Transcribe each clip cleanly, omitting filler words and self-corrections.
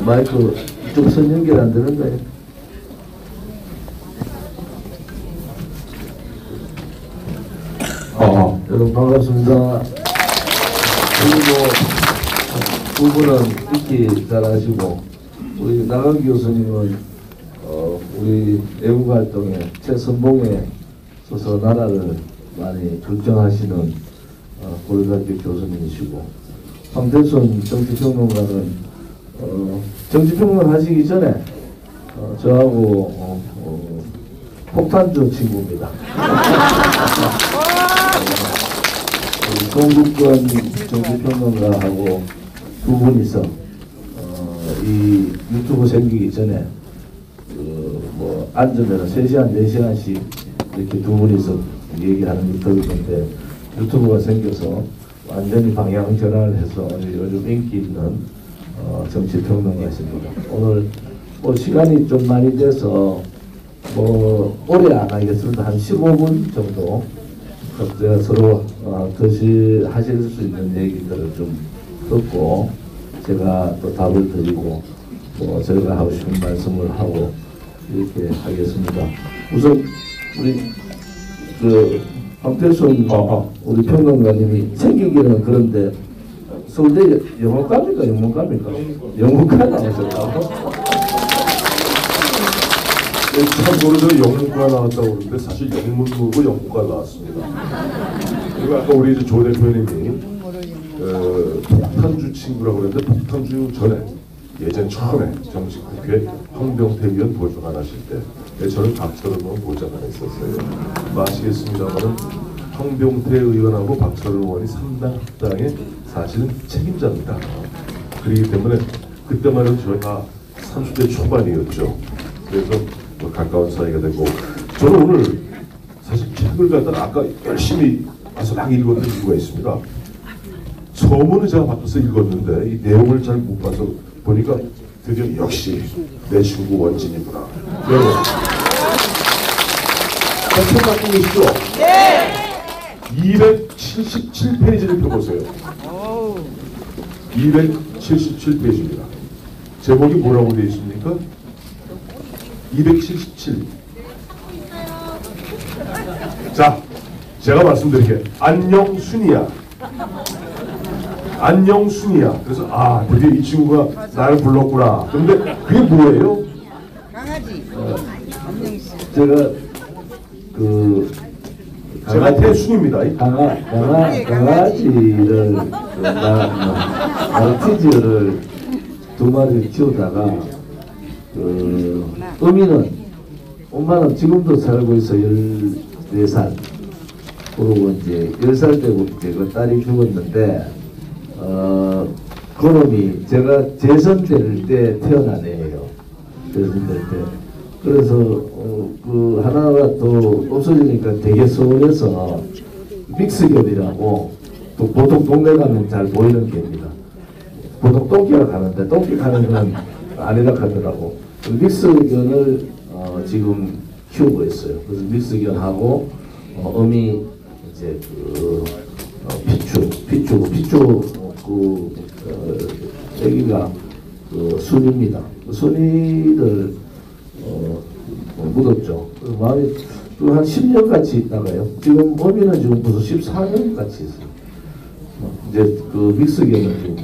마이크 이쪽 선 연결 안 되는가요? 여러분 반갑습니다. 그리고 두 분은 읽기 잘하시고 우리 나강 교수님은 우리 외국 활동에 최선봉에 서서 나라를 많이 걱정하시는 고려대학교 교수님이시고 황태순 정치평론가는 정치평론 하시기 전에 저하고 폭탄주 친구입니다. 송국권 정치평론가하고 두 분이서 이 유튜브 생기기 전에 뭐 앉으면 3시간, 4시간씩 이렇게 두 분이서 얘기하는 걸 들었는데 유튜브가 생겨서 완전히 방향 전환을 해서 요즘 인기 있는 정치평론가십니다. 오늘 뭐 시간이 좀 많이 돼서 뭐 오래 안 하겠습니다. 한 15분 정도 제가 서로 하실 수 있는 얘기들을 좀 듣고 제가 또 답을 드리고 뭐 저희가 하고 싶은 말씀을 하고 이렇게 하겠습니다. 우선 우리 황태순 우리 평론가님이 생기기는 그런데 서울대 영문과입니까? 영문과 나오셨다고? 참고로 저 영문과 나왔다고 그러는데 사실 영문 모르고 영문과 나왔습니다. 그리고 아까 우리 조 대표님이 폭탄주 친구라고 그랬는데 폭탄주 전에 예전 처음에 정치국회 황병태 의원 보좌관 하실 때 저는 박철원 의원 보좌관 했었어요. 아시겠습니다만은 황병태 의원하고 박철원 의원이 3당 합당의 사실은 책임자입니다. 그렇기 때문에 그때만 해도 저희가 30대 초반이었죠. 그래서 뭐 가까운 사이가 되고 저는 오늘 사실 책을 갖다가 아까 열심히 와서 막 읽었던 이유가 있습니다. 서문을 제가 바꿔서 읽었는데 이 내용을 잘 못 봐서 보니까 드디어 역시 내 친구 원진이구나. 여러분 책 갖고 계시죠? 네! 277페이지를 펴보세요. 277페이지입니다. 제목이 뭐라고 되어 있습니까? 277. 자, 제가 말씀드릴게요. 안녕 순이야. 안녕 순이야. 그래서 드디어 이 친구가 나를 불렀구나. 근데 그게 뭐예요? 강아지. 제가 제가 태순입니다. 강아지를 말티즈를 2마리를 키우다가 어미는 엄마는 지금도 살고 있어 14살. 그러고 이제 10살 때부터 그 딸이 죽었는데 그놈이 제가 재선될 때 태어난 애예요. 재선될 때. 그래서 그 하나가 또 없어지니까 되게 서울에서 믹스견이라고 또 보통 동네 가면 잘 보이는 개입니다. 보통 똥개가 가는데 똥개 가는 건 아니라 하더라고. 믹스견을 지금 키우고 있어요. 그래서 믹스견하고 어미 이제 피추 애기가 순입니다. 순이를 묻었죠. 마음이 한 10년 같이 있다가요. 지금 어미는 지금 벌써 14년 같이 있어요. 이제 그 믹스견은 지금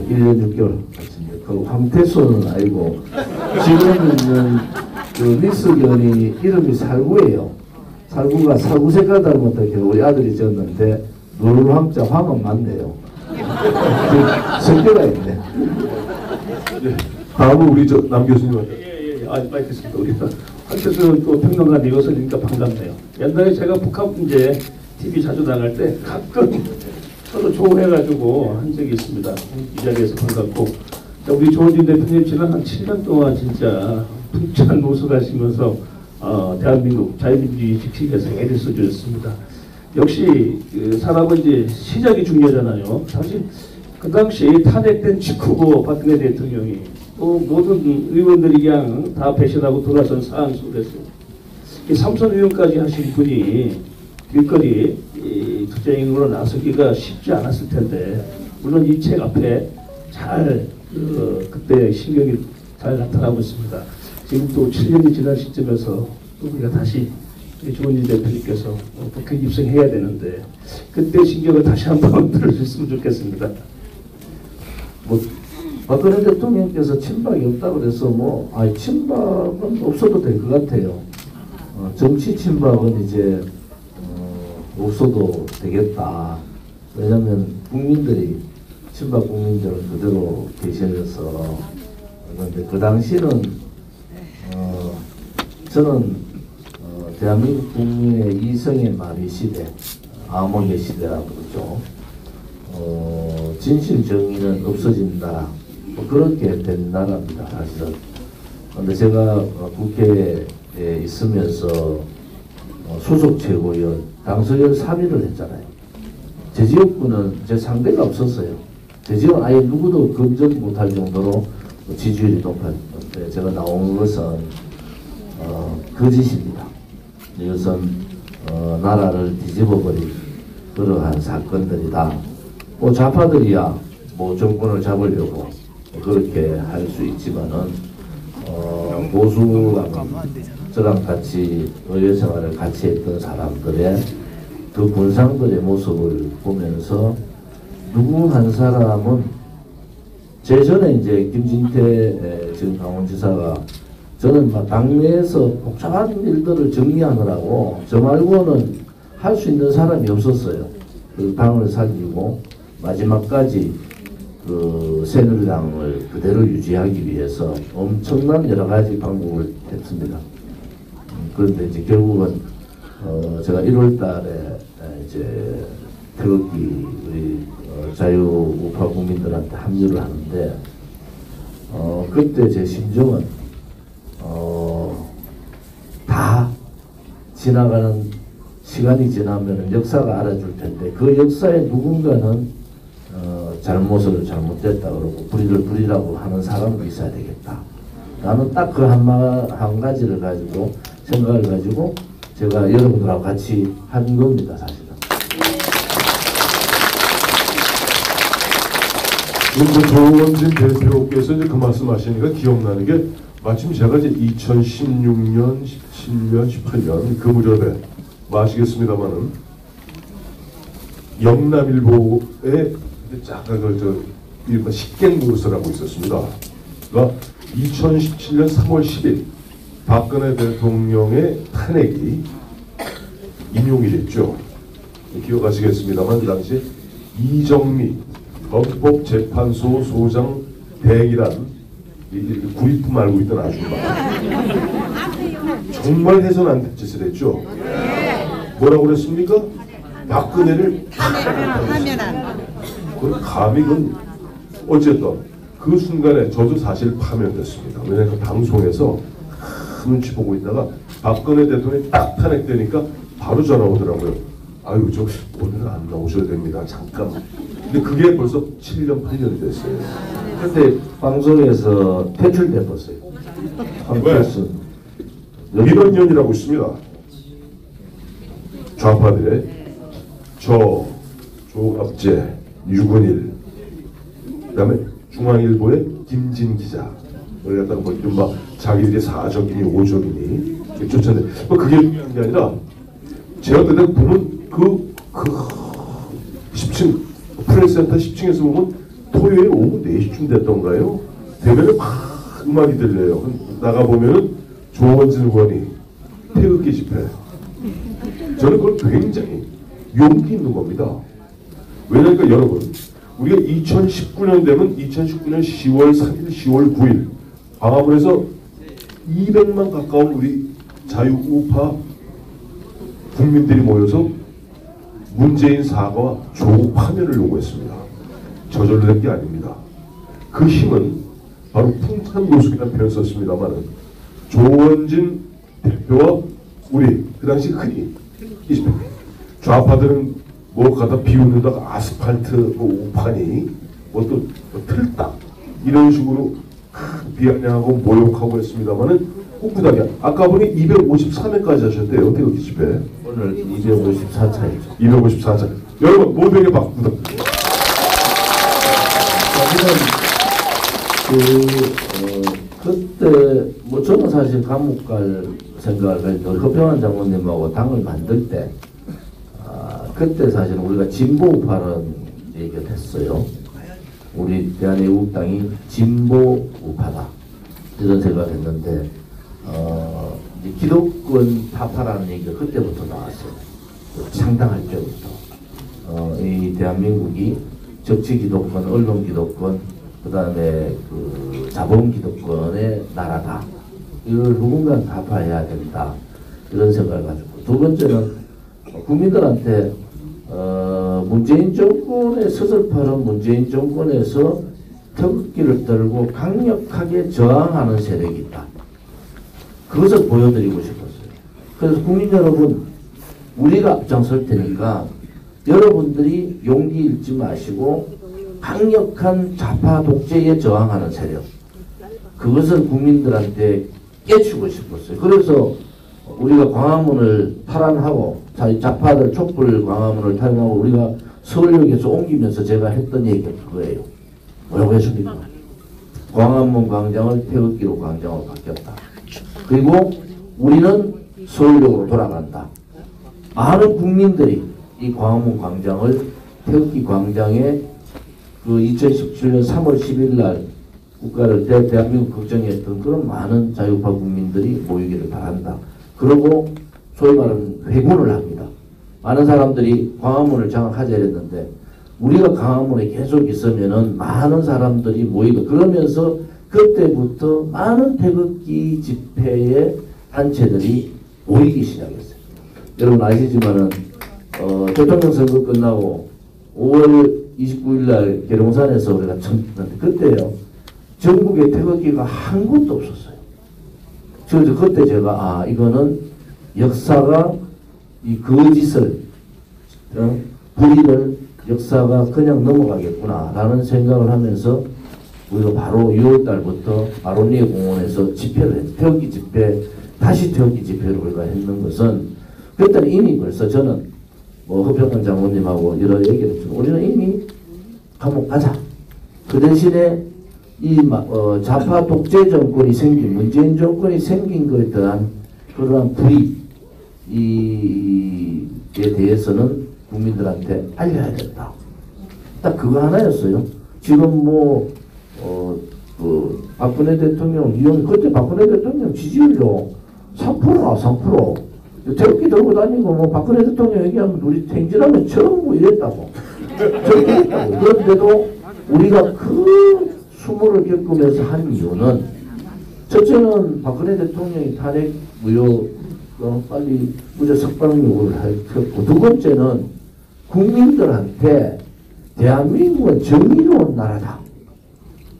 1년 6개월 같은데 그 황태순은 아니고 지금 있는 그 믹스견이 이름이 살구예요. 살구가 살구 색깔 닮았다 이렇게 우리 아들이 지었는데 노루황자 황은 맞네요. 성격가 있네. 다음은 우리 남 교수님한테. 빨리 듣습니다. 우리 한태순 또 평론가 이어서니까 반갑네요. 옛날에 제가 북한 문제 TV 자주 나갈 때 가끔 서로 조언해가지고 한 적이 있습니다. 이 자리에서 반갑고 우리 조원진 대표님 지난 한 7년 동안 진짜 북한 노숙하시면서 대한민국 자유민주주의 지키기위해서 애를 써주셨습니다. 역시 사람은 이제 시작이 중요하잖아요. 사실 그 당시 탄핵된 직후고 박근혜 대통령이 또 모든 의원들이 그냥 다 배신하고 돌아선 상황 속에서 삼선 의원까지 하신 분이 길거리 투쟁으로 나서기가 쉽지 않았을 텐데 물론 이 책 앞에 잘 그때 신경이 잘 나타나고 있습니다. 지금 또 7년이 지난 시점에서 또 우리가 다시 조은진 대표님께서 국회 입성해야 되는데 그때 신경을 다시 한번 들어주셨으면 좋겠습니다. 뭐 박근혜 대통령께서 친박이 없다 그래서 친박은 없어도 될 것 같아요. 정치 친박은 이제 없어도 되겠다. 왜냐하면 국민들이 친박 국민들은 그대로 계셔서 그런데 그 당시는 저는 대한민국 국민의 이성의 마비 시대, 암흑의 시대라고 그러죠. 진실 정의는 없어진다. 그렇게 된 나라입니다, 사실은. 그런데 제가 국회에 있으면서 소속 최고위원, 당서열 3위를 했잖아요. 제 지역구는 제 상대가 없었어요. 제 지역은 아예 누구도 검증 못할 정도로 지지율이 높았는데 제가 나온 것은 거짓입니다. 이것은 나라를 뒤집어버린 그러한 사건들이다. 좌파들이야 정권을 잡으려고 그렇게 할 수 있지만은 보수라는 저랑 같이 의회 생활을 같이 했던 사람들의 그 군상들의 모습을 보면서 누구 한 사람은 제 전에 이제 김진태 지금 강원지사가 저는 당내에서 복잡한 일들을 정리하느라고 저 말고는 할 수 있는 사람이 없었어요. 그 당을 살리고 마지막까지 그 새누리당을 그대로 유지하기 위해서 엄청난 여러 가지 방법을 했습니다. 그런데 이제 결국은 제가 1월 달에 이제 태극기 우리 자유우파 국민들한테 합류를 하는데 그때 제 심정은 다 지나가는 시간이 지나면 역사가 알아줄 텐데 그 역사에 누군가는 잘못을 잘못됐다 그러고 불의를 불의라고 하는 사람도 있어야 되겠다. 나는 딱 그 한 가지를 가지고 생각을 가지고 제가 여러분들하고 같이 한 겁니다, 사실은. 지금 조원진 대표께서 이제 그 말씀하시니까 기억나는 게 마침 제가 이제 2016년, 17년, 18년 그 무렵에 아시겠습니다만은 영남일보에 잠깐 이른바 식객노릇을 있었습니다. 그러니까 2017년 3월 10일 박근혜 대통령의 탄핵이 인용이 됐죠. 기억하시겠습니다만 그 당시 이정미 헌법재판소 소장 대행이란 구리품 알고 있던 아줌마 정말 해선 안 될 짓을 했죠. 뭐라고 그랬습니까? 박근혜를 하면 안. 감히 어쨌든 그 순간에 저도 사실 파면됐습니다. 왜냐하면 그 방송에서 눈치 보고 있다가 박근혜 대통령이 딱 탄핵되니까 바로 전화 오더라고요. 아유 저 오늘은 안 나오셔야 됩니다. 잠깐만. 근데 그게 벌써 7년 8년이 됐어요. 그때 방송에서 퇴출됐었어요. 왜? 민원연이라고 있습니다. 좌파들의 조갑재, 유근일, 그다음에 중앙일보의 김진 기자, 우리 갖다가 막 자기들이 4적이니 5적이니 쫓아내. 그게 중요한 게 아니라 제가 그때 보면 그 10층 프레스센터 10층에서 보면 토요일 오후 4시쯤 됐던가요? 되면은 막 음악이 들려요. 나가 보면은 조원진 의원이 태극기 집회. 저는 그걸 굉장히 용기 있는 겁니다. 왜냐니까 여러분, 우리가 2019년 되면 2019년 10월 3일, 10월 9일 광화문에서 200만 가까운 우리 자유우파 국민들이 모여서 문재인 사과와 조국 파면을 요구했습니다. 저절로 된 게 아닙니다. 그 힘은 바로 풍찬노숙이라는 표현을 썼습니다만 조원진 대표와 우리 그 당시 흔히 좌파들은 갖다 비웃는다가 아스팔트 오판이 또 틀딱 이런 식으로 비아냥하고 모욕하고 했습니다만은 꿋꿋하게 아까 보니 253회까지 하셨대요. 태극기 집회. 오늘 254차이죠. 254차. 여러분 모두에게 박수 부탁드립니다. 저는 그때 뭐 저는 사실 감옥 갈 생각을 했는데 허평한 장모님하고 당을 만들 때 그때 사실 우리가 진보 우파라는 얘기를 했어요. 우리 대한애국당이 진보 우파다 이런 생각을 했는데 이제 기독권 파파라는 얘기가 그때부터 나왔어요. 창당할 때부터 이 대한민국이 정치 기독권, 언론 기독권, 그 다음에 그 자본 기독권의 나라다. 이걸 누군가 타파해야 된다. 이런 생각을 가지고. 두 번째는 국민들한테 문재인 정권의 서슬파는 문재인 정권에서 태극기를 들고 강력하게 저항하는 세력이 있다. 그것을 보여드리고 싶었어요. 그래서 국민 여러분, 우리가 앞장설 테니까 여러분들이 용기 잃지 마시고 강력한 좌파 독재에 저항하는 세력, 그것을 국민들한테 깨주고 싶었어요. 그래서 우리가 광화문을 탈환하고 좌파들 촛불 광화문을 탈환하고 우리가 서울역에서 옮기면서 제가 했던 얘기가 그거예요. 뭐라고 했습니까? 광화문 광장을 태극기로 광장으로 바뀌었다. 그리고 우리는 서울역으로 돌아간다. 많은 국민들이 이 광화문 광장을 태극기 광장에 그 2017년 3월 10일 날 국가를 대한민국 걱정했던 그런 많은 자유파 국민들이 모이기를 바란다. 그리고 소위 말하는 회군을 합니다. 많은 사람들이 광화문을 장악하자 했는데 우리가 광화문에 계속 있으면은 많은 사람들이 모이고 그러면서 그때부터 많은 태극기 집회의 단체들이 모이기 시작했어요. 여러분 아시지만은 대통령 선거 끝나고 5월 29일 날 계룡산에서 우리가 청했는데 그때요 전국에 태극기가 한 곳도 없었어요. 그래서 그때 제가 이거는 역사가 이 거짓을 불의를 역사가 그냥 넘어가겠구나 라는 생각을 하면서 우리가 바로 6월 달부터 마로니에 공원에서 집회를 했죠. 태극기 집회, 다시 태극기 집회를 우리가 했는 것은 그때는 이미 벌써 저는 허평한 장모님하고 여러 얘기를 했죠. 우리는 이미 감옥 가자. 그 대신에 이 좌파 독재 정권이 생긴 문재인 정권이 생긴 것에 대한 그러한 불이에 대해서는 국민들한테 알려야 된다. 딱 그거 하나였어요. 지금 박근혜 대통령 그때 박근혜 대통령 지지율로 3%나 3%. 태극기 들고 다니고 박근혜 대통령 얘기하면 우리 행진하면 전부 이랬다고. 저렇게 했다고. 그런데도 우리가 그 수모를 겪으면서 한 이유는 첫째는 박근혜 대통령이 탄핵 무효 빨리 무죄 석방 요구를 했고 두 번째는 국민들한테 대한민국은 정의로운 나라다.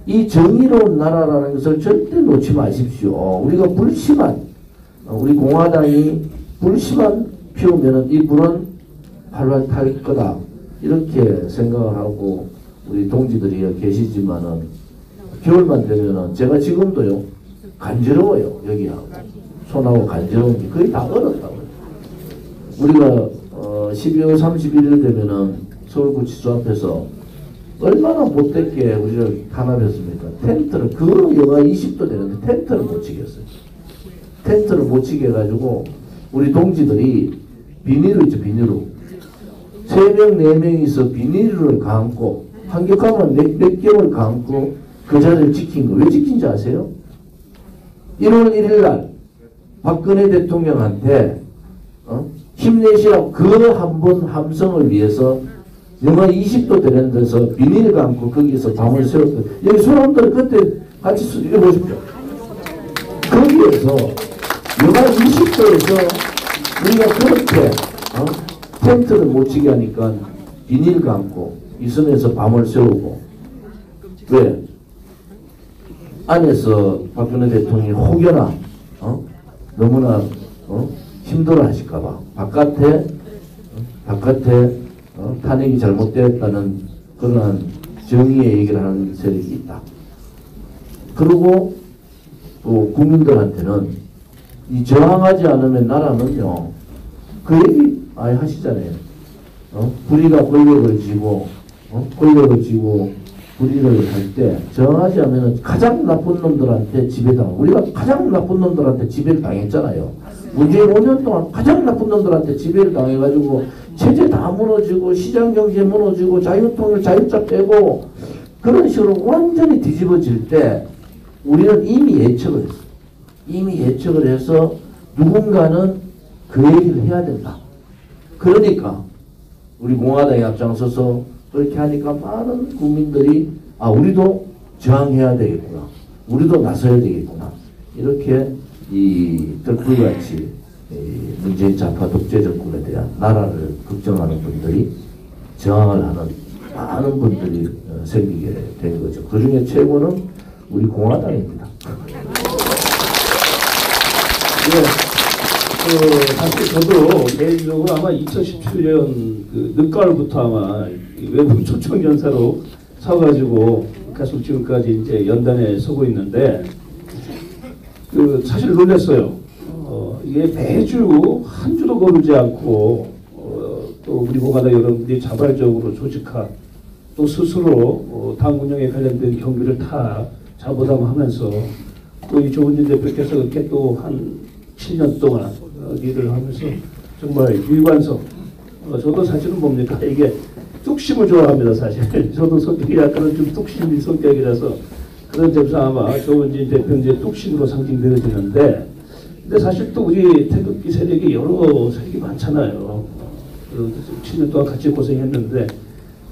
이 정의로운 나라라는 것을 절대 놓지 마십시오. 우리가 불씨만 우리 공화당이 불씨만 피우면은 이 불은 활활 탈 거다. 이렇게 생각을 하고 우리 동지들이 계시지만은 겨울만 되면은 제가 지금도요 간지러워요. 여기하고 손하고 간지러운 게 거의 다 얼었다고요. 우리가 12월 31일 되면은 서울구치소 앞에서 얼마나 못됐게 우리를 탄압했습니까? 텐트를 그 영하 20도 되는데 텐트를 못 치겠어요. 텐트를 못 치게 해가지고 우리 동지들이 비닐로 있죠. 비닐로 3명 4명이서 비닐을 감고 한격하면 몇 개월 감고 그 자리를 지킨 거. 왜 지킨지 아세요? 1월 1일 날 박근혜 대통령한테 힘내시라고 그 한 번 함성을 위해서 영하 20도 되는 데서 비닐 감고 거기서 밤을 새웠거든요. 여기 사람들 그때 같이 읽어보십시오. 거기에서 영하 20도에서 우리가 그렇게 텐트를 못 치게 하니까 비닐 감고 이 섬에서 밤을 새우고 왜? 안에서 박근혜 대통령이 혹여나 너무나 힘들어 하실까봐 바깥에 탄핵이 잘못되었다는 그러한 정의의 얘기를 하는 세력이 있다. 그리고 또 국민들한테는 이 저항하지 않으면 나라는요 그 얘기 하시잖아요. 불의가 권력을 쥐고 불의를 할 때 정하지 않으면 가장 나쁜 놈들한테 지배당. 우리가 가장 나쁜 놈들한테 지배를 당했잖아요. 문재인 5년 동안 가장 나쁜 놈들한테 지배를 당해가지고 체제 다 무너지고 시장 경제 무너지고 자유통일 자유자 빼고 그런 식으로 완전히 뒤집어질 때 우리는 이미 예측을 했어. 이미 예측을 해서 누군가는 그 얘기를 해야 된다. 그러니까 우리 공화당이 앞장서서 그렇게 하니까 많은 국민들이 우리도 저항해야 되겠구나. 우리도 나서야 되겠구나. 이렇게 이 뜰불같이 문재인 좌파 독재 정권에 대한 나라를 걱정하는 분들이 저항을 하는 많은 분들이 생기게 된 거죠. 그 중에 최고는 우리 공화당입니다. 사실 저도 개인적으로 아마 2017년 그 늦가을부터 아마 외부 초청연사로 서가지고 계속 지금까지 이제 연단에 서고 있는데 사실 놀랐어요. 이게 매주 한 주도 거르지 않고 또 우리 공화당 여러분들이 자발적으로 조직화 또 스스로 당 운영에 관련된 경비를 다 자부담하면서 또 이 조은진 대표께서 이렇게 또 한 7년 동안 일을 하면서 정말 유관성 저도 사실은 뭡니까 이게 뚝심을 좋아합니다. 사실 저도 성격이 약간은 좀 뚝심인 성격이라서 그런 점에서 아마 조은진 대표 이제 뚝심으로 상징되어지는데 근데 사실 또 우리 태극기 세력이 여러 세력이 많잖아요. 7년 동안 같이 고생했는데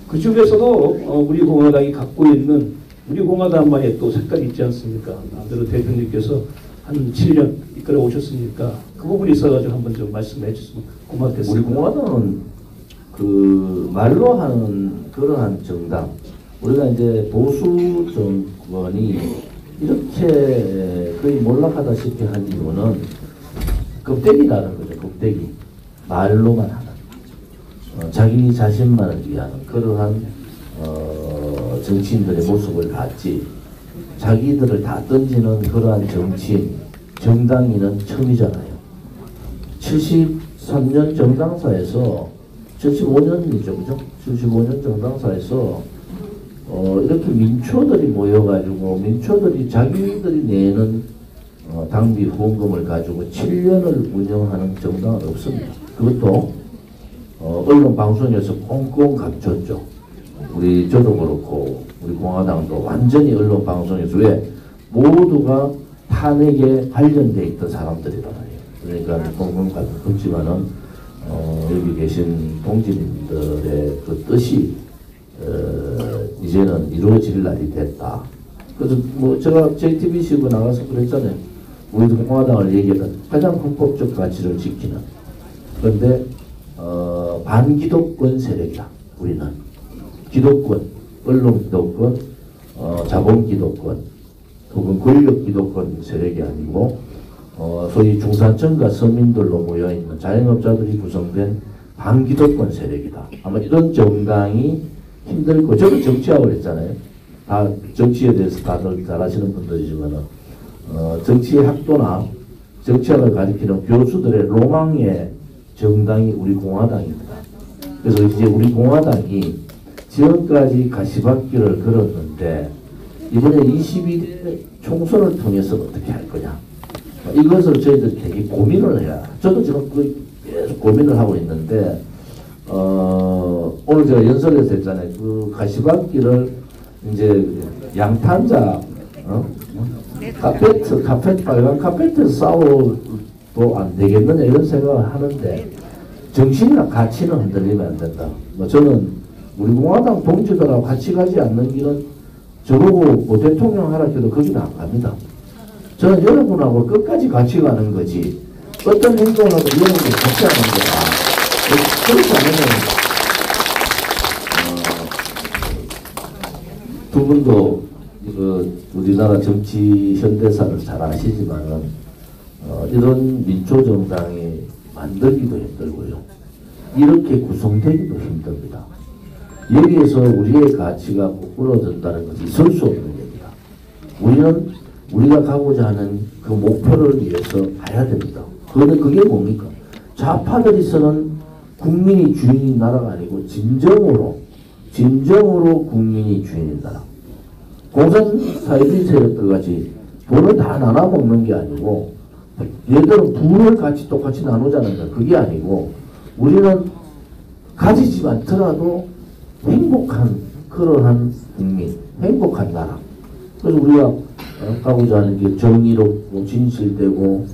그 중에서도 우리 공화당이 갖고 있는 우리 공화당만의 또 색깔이 있지 않습니까? 나름대로 대표님께서 한 7년 이끌어 오셨으니까 그 부분이 있어가지고 한번 좀 말씀해 주시면 고맙겠습니다. 우리 공화당은 그 말로 하는 그러한 정당, 우리가 이제 보수 정권이 이렇게 거의 몰락하다시피 한 이유는 껍데기라는 거죠. 껍데기. 말로만 하는 자기 자신만을 위한 그러한 정치인들의 모습을 봤지 자기들을 다 던지는 그러한 정치인, 정당인은 처음이잖아요. 73년 정당사에서 75년이죠, 그죠? 75년 정당사에서 이렇게 민초들이 모여가지고 민초들이 자기들이 내는 당비 후원금을 가지고 7년을 운영하는 정당은 없습니다. 그것도 언론 방송에서 꽁꽁 감췄죠. 저도 그렇고 우리 공화당도 완전히 언론 방송에서 왜 모두가 탄핵에 관련돼 있던 사람들이란 말이에요. 그러니까 꽁꽁 감췄지만은 여기 계신 동지님들의 그 뜻이 이제는 이루어질 날이 됐다. 그래서 뭐 제가 JTBC 나가서 그랬잖아요. 우리도 공화당을 얘기하던 가장 헌법적 가치를 지키는. 그런데 반기독권 세력이다. 우리는 기독권, 언론 기독권, 자본 기독권, 혹은 권력 기독권 세력이 아니고 소위 중산층과 서민들로 모여있는 자영업자들이 구성된 반기독권 세력이다. 아마 이런 정당이 힘들고 저도 정치학을 했잖아요. 다 정치에 대해서 다들 잘 아시는 분들이지만은 정치의 학도나 정치학을 가리키는 교수들의 로망의 정당이 우리 공화당입니다. 그래서 이제 우리 공화당이 지금까지 가시밭길을 걸었는데 이번에 22대 총선을 통해서 어떻게 할 거냐. 이것을 저희들이 되게 고민을 해야. 저도 지금 계속 고민을 하고 있는데 오늘 제가 연설에서 했잖아요. 그 가시밭길을 이제 양탄자 카페트 빨간 카페트에서 싸워도 안 되겠느냐 이런 생각을 하는데 정신이나 가치는 흔들리면 안 된다. 뭐 저는 우리 공화당 동지들하고 같이 가지 않는 길은 저보고 뭐 대통령 하라 해도 거기는 안 갑니다. 저는 여러분하고 끝까지 같이 가는 거지 어떤 행동을 하도 여러분이 같이 하는 거다. 그렇지 않으면 두 분도 우리나라 정치 현대사를 잘 아시지만은 이런 민초정당이 만들기도 힘들고요. 이렇게 구성되기도 힘듭니다. 여기에서 우리의 가치가 거꾸로진다는 것이 있을 수 없는 얘기다. 우리는 우리가 가고자 하는 그 목표를 위해서 가야 됩니다. 그런데 그게 뭡니까? 좌파들이서는 국민이 주인인 나라가 아니고 진정으로 국민이 주인인 나라. 공산 사회주의 세력들 같이 돈을 다 나눠 먹는 게 아니고 얘들은 부를 같이 똑같이 나누자는 거 그게 아니고 우리는 가지지 않더라도 행복한 그러한 국민, 행복한 나라. 그래서 우리가 가고자 하는 게 정의롭고 진실되고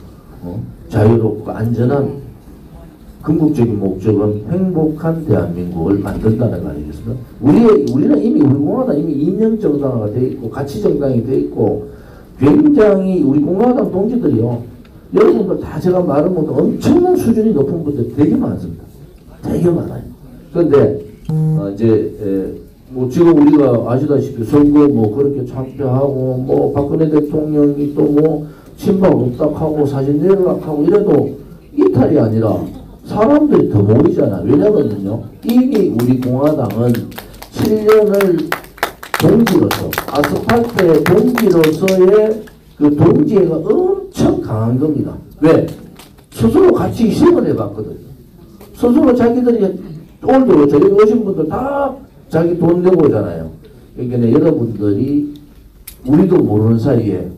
자유롭고 안전한 궁극적인 목적은 행복한 대한민국을 만든다는 거 아니겠습니까? 우리는 이미 우리 공화당 이미 이념 정당화가 돼 있고 가치 정당이 돼 있고 굉장히 우리 공화당 동지들이요. 여러분들 다 제가 말을 못해 엄청난 수준이 높은 분들 되게 많습니다. 되게 많아요. 그런데 뭐 지금 우리가 아시다시피 선거 뭐 그렇게 참패하고 뭐 박근혜 대통령이 또 뭐 친박 없닥하고 사진 내락하고 이래도 이탈이 아니라 사람들이 더 모이잖아. 왜냐면요 이미 우리 공화당은 7년을 동지로서 아스팔트의 동지로서의 그 동지애가 엄청 강한 겁니다. 왜? 스스로 같이 시험을 해봤거든요. 스스로 자기들이 오늘도 저기 오신 분들 다 자기 돈 내고 오잖아요. 그러니까 여러분들이 우리도 모르는 사이에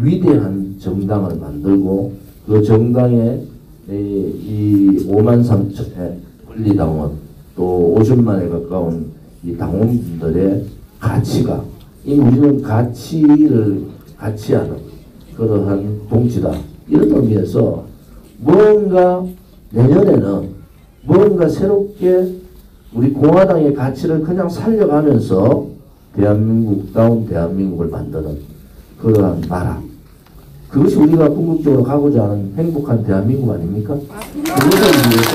위대한 정당을 만들고 그 정당에 이 5만 3천의 권리당원 또 50만에 가까운 이 당원분들의 가치가 이 우리는 가치를 같이 하는 그러한 동지다. 이런 의미에서 뭔가 내년에는 뭔가 새롭게 우리 공화당의 가치를 그냥 살려가면서 대한민국다운 대한민국을 만드는 그러한 나라. 그것이 우리가 궁극적으로 가고자 하는 행복한 대한민국 아닙니까? 그것을 위해서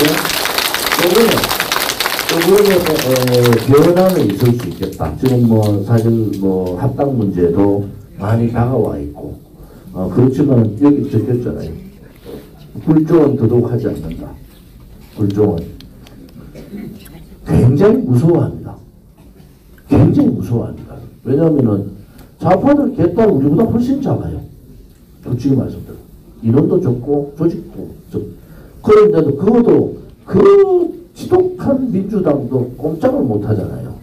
조금의 변화는 있을 수 있겠다. 지금 뭐 사실 뭐 합당 문제도 많이 다가와 있고 그렇지만 여기 적혔잖아요. 굴종은 더더욱하지 않는다. 굴종은 굉장히 무서워합니다. 굉장히 무서워합니다. 왜냐하면은 좌파들 개딸 우리보다 훨씬 작아요. 솔직히 말씀드려. 인원도 적고 조직도 적고. 그런데도 그것도 그 지독한 민주당도 꼼짝을 못하잖아요.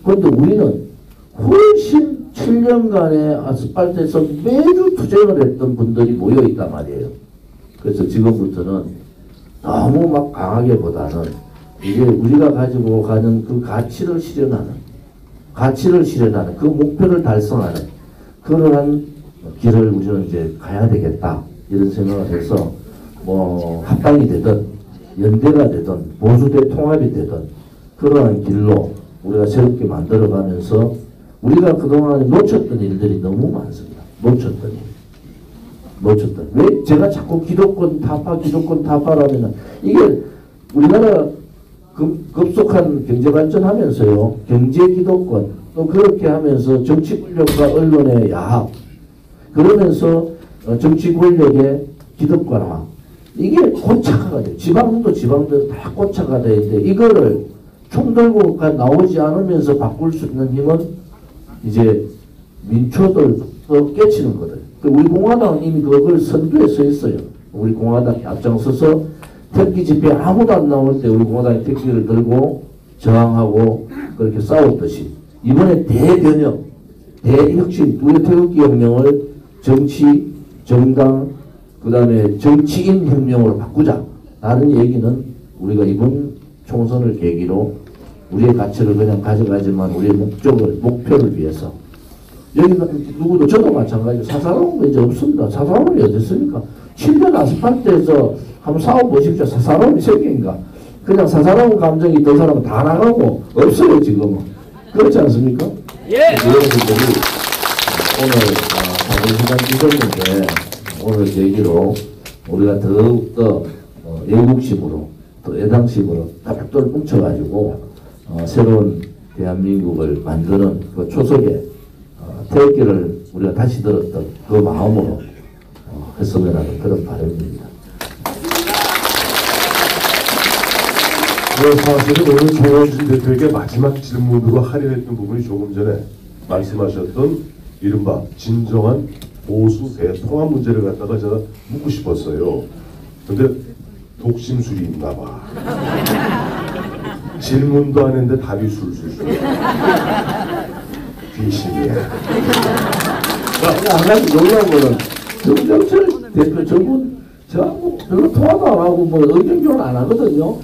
그런데 우리는 훨씬 7년간의 아스팔트에서 매주 투쟁을 했던 분들이 모여있단 말이에요. 그래서 지금부터는 너무 막 강하게보다는 이제 우리가 가지고 가는 그 가치를 실현하는 그 목표를 달성하는 그러한 길을 우리는 이제 가야 되겠다 이런 생각을 해서 뭐 합당이 되든 연대가 되든 보수대 통합이 되든 그러한 길로 우리가 새롭게 만들어가면서 우리가 그동안에 놓쳤던 일들이 너무 많습니다. 놓쳤던 왜 제가 자꾸 기득권 타파라면 이게 우리나라 급속한 경제 발전하면서요 경제 기득권 또 그렇게 하면서 정치 권력과 언론의 야합 그러면서 정치 권력의 기득권화 이게 고착화가 돼요. 지방도 다 고착화가 되는데 이거를 총 들고 나오지 않으면서 바꿀 수 있는 힘은 이제 민초들도 깨치는 거거든요. 우리 공화당은 이미 그걸 선두에 서 있어요. 우리 공화당이 앞장서서 택기 집회 아무도 안 나올 때 우리 공화당이 택기를 들고 저항하고 그렇게 싸웠듯이 이번에 대변혁, 대혁신, 우리 태극기 혁명을 정치, 정당, 그 다음에 정치인 혁명으로 바꾸자. 라는 얘기는 우리가 이번 총선을 계기로 우리의 가치를 그냥 가져가지만 우리의 목표를 위해서 여기는 누구도 저도 마찬가지로 사사로운 거 이제 없습니다. 사사로움이 어디 있습니까? 7년 아스팔트에서 한번 싸워보십시오. 사사로움이 생긴가? 그냥 사사로운 감정이 더 사람은 다 나가고 없어요 지금은. 그렇지 않습니까? 예. 여러분들이 오늘 다른 시간 주셨는데 오늘 계기로 우리가 더욱더 애국심으로 또 애당심으로 딱 뭉쳐가지고 새로운 대한민국을 만드는 그 초석에 태극기를 우리가 다시 들었던 그 마음으로 했으면 하는 그런 바람입니다. 사실은 오늘 조원진 대표에게 마지막 질문으로 할애했던 부분이 조금 전에 말씀하셨던 이른바 진정한 보수 대통합 문제를 갖다가 제가 묻고 싶었어요. 근데 독심술이 있나 봐. 질문도 안 했는데 답이 술술. 귀신이에요. 한 가지 놀라운 거는 정정철 대표 저분 저하고 별로 통화도 안 하고 뭐 의견 교환 안 하거든요.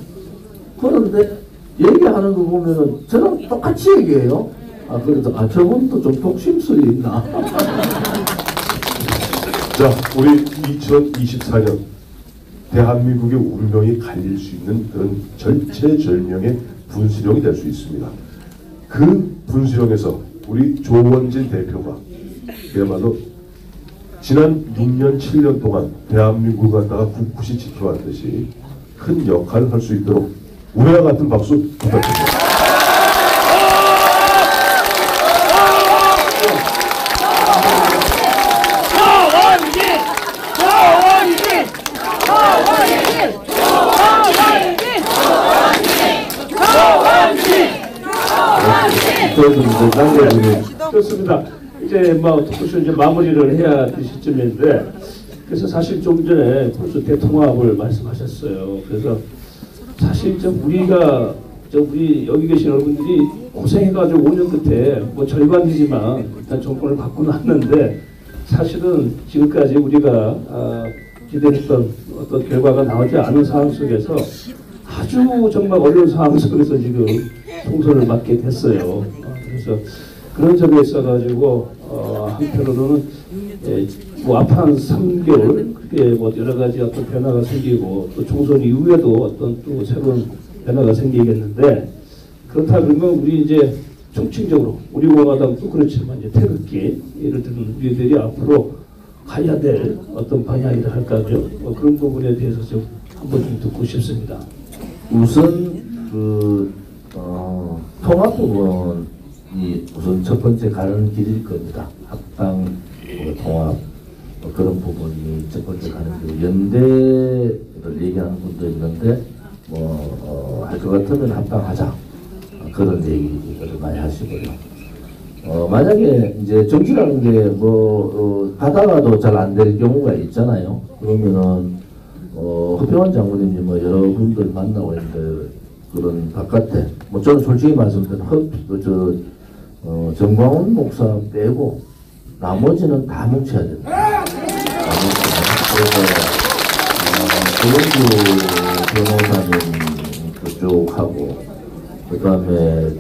그런데 얘기하는 거 보면은 저랑 똑같이 얘기해요. 그래서 저분도 좀 독심술이 있나. 자, 우리 2024년 대한민국의 운명이 갈릴 수 있는 그런 절체절명의 분수령이 될 수 있습니다. 그 분수령에서 우리 조원진 대표가 그야말로 지난 6년, 7년 동안 대한민국을 갖다가 굳굳이 지켜왔듯이 큰 역할을 할 수 있도록 우리와 같은 박수 부탁드립니다. 그렇습니다. 이제 뭐 토크쇼 이제 마무리를 해야 될 시점인데, 그래서 사실 좀 전에 벌써 대통합을 말씀하셨어요. 그래서 사실 우리 여기 계신 여러분들이 고생해가지고 5년 끝에 뭐 절반이지만 일단 정권을 갖고 났는데, 사실은 지금까지 우리가 기대했던 어떤 결과가 나오지 않은 상황 속에서 아주 정말 어려운 상황 속에서 지금 총선을 맡게 됐어요. 그래서 그런 점에 있어가지고 한편으로는 뭐 앞으로 한 3개월 그렇게 뭐 여러 가지 어떤 변화가 생기고 또 총선 이후에도 어떤 또 새로운 변화가 생기겠는데, 그렇다 그러면 우리 이제 총칭적으로 우리 공화당도 그렇지만 이제 태극기 예를 들면 우리들이 앞으로 가야 될 어떤 방향이라 할까요? 그런 부분에 대해서 좀 한번 좀 듣고 싶습니다. 우선 통합 부분이 우선 첫 번째 가는 길일 겁니다. 합당 통합 그런 부분이 첫 번째 가는 길. 연대를 얘기하는 분도 있는데 할 것 같으면 합당하자 그런 얘기를 많이 하시고요. 만약에 이제 정치라는 게 가다가도 잘 안 될 경우가 있잖아요. 그러면은 허평환 장모님이 뭐 여러분들 만나고 있는데 그런 바깥에 저는 솔직히 말씀드리면 정광훈 목사 빼고 나머지는 다 뭉쳐야 된다. 그래서 조원주 변호사님 그쪽하고 그 다음에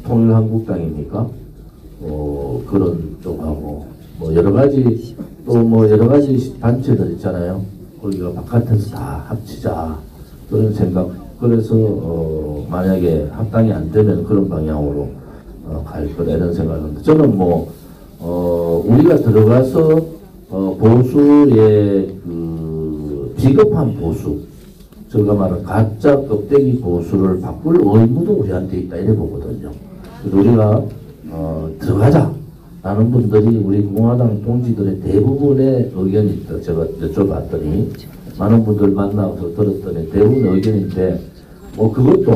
통일한국당이니까 그런 쪽하고 여러 가지 또 여러 가지 단체들 있잖아요. 거기가 바깥에서 다 합치자 그런 생각. 그래서 만약에 합당이 안 되면 그런 방향으로 갈 거다 이런 생각을. 저는 우리가 들어가서 보수의 그 비겁한 보수, 제가 말한 가짜 껍데기 보수를 바꿀 의무도 우리한테 있다 이래 보거든요. 그래서 우리가 들어가자 라는 분들이 우리 공화당 동지들의 대부분의 의견이 제가 여쭤봤더니 많은 분들 만나서 들었더니 대부분의 의견인데 그것도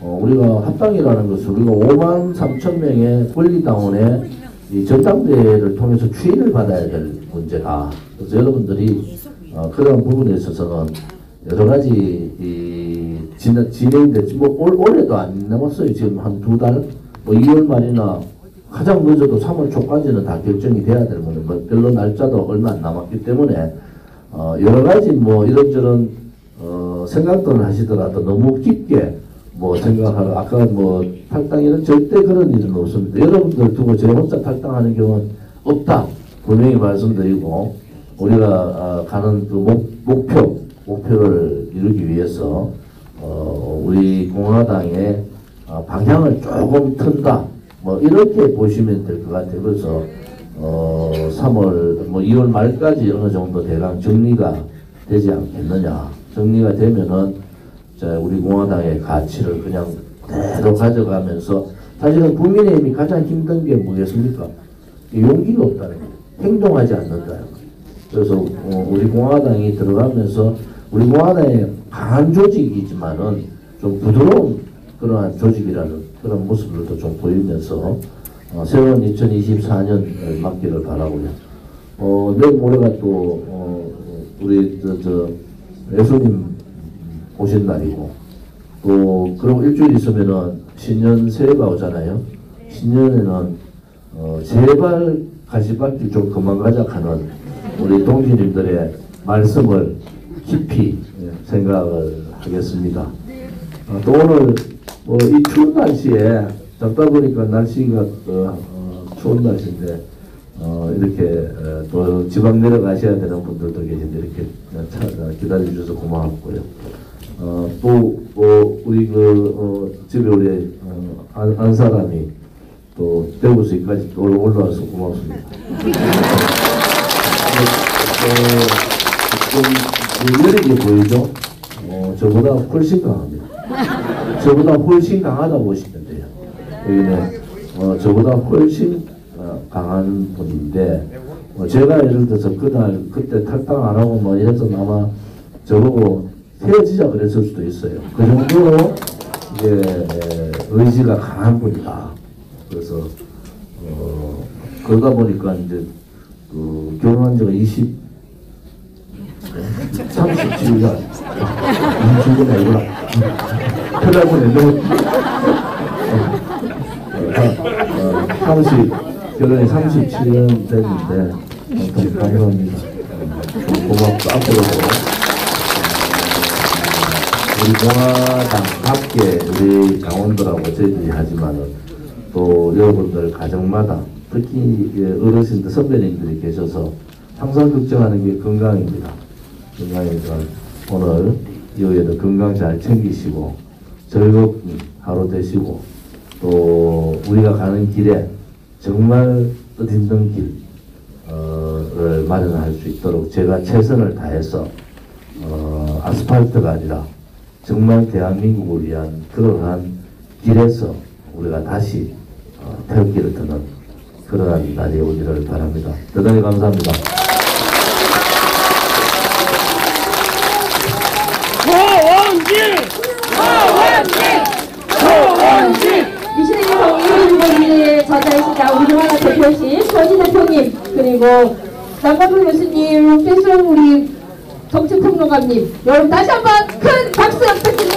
우리가 합당이라는 것은 우리가 5만 3천 명의 권리당원의 이 전당대회를 통해서 추인을 받아야 될 문제다. 그래서 여러분들이 그런 부분에 있어서는 여러 가지 진행됐지 올해도 안 남았어요. 지금 한 2달 2월 말이나 가장 늦어도 3월 초까지는 다 결정이 돼야 될 거는 별로 날짜도 얼마 안 남았기 때문에 여러 가지 이런저런 생각들을 하시더라도 너무 깊게 생각하고 아까 탈당이는 절대 그런 일은 없습니다. 여러분들 두고 제 혼자 탈당하는 경우는 없다. 분명히 말씀드리고 우리가 가는 그 목표를 이루기 위해서 우리 공화당의 방향을 조금 튼다. 이렇게 보시면 될 것 같아요. 그래서 3월 2월 말까지 어느 정도 대강 정리가 되지 않겠느냐. 정리가 되면은 우리 공화당의 가치를 그냥 그대로 가져가면서 사실은 국민의힘이 가장 힘든 게 뭐겠습니까? 용기가 없다는 거예요. 행동하지 않는다는 거예요. 그래서 우리 공화당이 들어가면서 우리 공화당의 강한 조직이지만은 좀 부드러운 그러한 조직이라는 그런 모습들도 좀 보이면서 새로운 2024년을 맞기를 바라고요. 내일 모레가 또 우리 예수님 오신 날이고 또 그럼 일주일 있으면은 신년 새해가 오잖아요. 신년에는 제발 가시밭길 좀 그만 가자 하는 우리 동지님들의 말씀을 깊이 생각을 하겠습니다. 또 오늘 이 추운 날씨에 잡다 보니까 날씨가 추운 날씨인데 이렇게 또 지방 내려가셔야 되는 분들도 계신데 이렇게 기다려 주셔서 고마웠고요. 또 우리 집에 우리 안 사람이 또 대구시까지 또 올라와서 고맙습니다. 좀 여력이 보이죠? 저보다 훨씬 강합니다. 저보다 훨씬 강하다고 보시면 돼요. 여기는 저보다 훨씬 강한 분인데 제가 예를 들어서 그때 탈당 안 하고 뭐 해서 아마 저보고 헤어지자 그랬을 수도 있어요. 그 정도로 이제 의지가 강한 분이다. 그래서 그러다 보니까 이제 결혼한 지가 37년 죽은 아이구나. 결혼이 37년 됐는데 아무튼 감사합니다. 고맙고 앞으로도 우리 공화당 밖에 우리 강원도라고 저희들이 하지만은 또 여러분들 가정마다 특히 어르신들 선배님들이 계셔서 항상 걱정하는 게 건강입니다. 건강이니까 오늘 이후에도 건강 잘 챙기시고 즐거운 하루 되시고 또 우리가 가는 길에 정말 뜻있는 길을 마련할 수 있도록 제가 최선을 다해서 아스팔트가 아니라 정말 대한민국을 위한 그러한 길에서 우리가 다시 태극기를 드는 그러한 날이 오기를 바랍니다. 대단히 감사합니다. 이시대기 전자이시자 우리 하나 대표이신 전희 대표님 그리고 남관부 교수님, 필수 우리 정치평론가님 여러분 다시 한번 큰 박수 부탁드립니다.